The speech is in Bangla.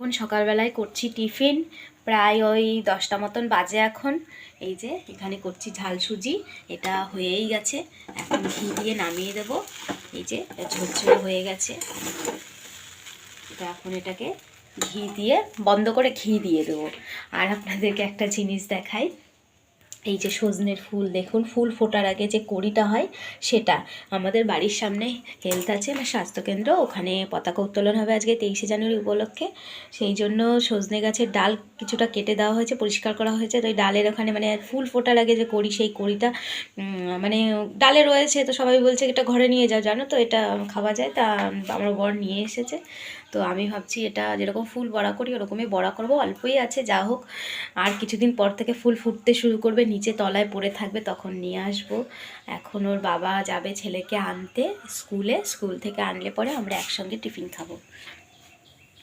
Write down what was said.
এখন সকালবেলায় করছি টিফিন, প্রায় ওই 10টা মতন বাজে এখন। এই যে এখানে করছি ঝাল সুজি, এটা হয়েই গেছে, এখন ঘি দিয়ে নামিয়ে দেব। এই যে ঝরঝরে হয়ে গেছে, তো এখন এটাকে ঘি দিয়ে বন্ধ করে ঘি দিয়ে দেবো। আর আপনাদেরকে একটা জিনিস দেখাই, এই যে সজনের ফুল দেখুন, ফুল ফোটার আগে যে কড়িটা হয় সেটা আমাদের বাড়ির সামনে হেলথ আছে না স্বাস্থ্যকেন্দ্র, ওখানে পতাকা উত্তোলন হবে আজকে 23শে জানুয়ারি উপলক্ষে। সেই জন্য সজনে গাছের ডাল কিছুটা কেটে দেওয়া হয়েছে, পরিষ্কার করা হয়েছে। তো ওই ডালের ওখানে মানে ফুল ফোটার আগে যে কড়ি, সেই কড়িটা মানে ডালে রয়েছে। তো সবাই বলছে এটা ঘরে নিয়ে যাও, জানো তো এটা খাওয়া যায়। তা আমার বর নিয়ে এসেছে, তো আমি ভাবছি এটা যেরকম ফুল বড়া করি ওরকমই বড়া করবো। অল্পই আছে, যা হোক। আর কিছুদিন পর থেকে ফুল ফুটতে শুরু করবে, নিচে তলায় পড়ে থাকবে, তখন নিয়ে আসবো। এখন ওর বাবা যাবে ছেলেকে আনতে স্কুলে, স্কুল থেকে আনলে পরে আমরা একসঙ্গে টিফিন খাবো।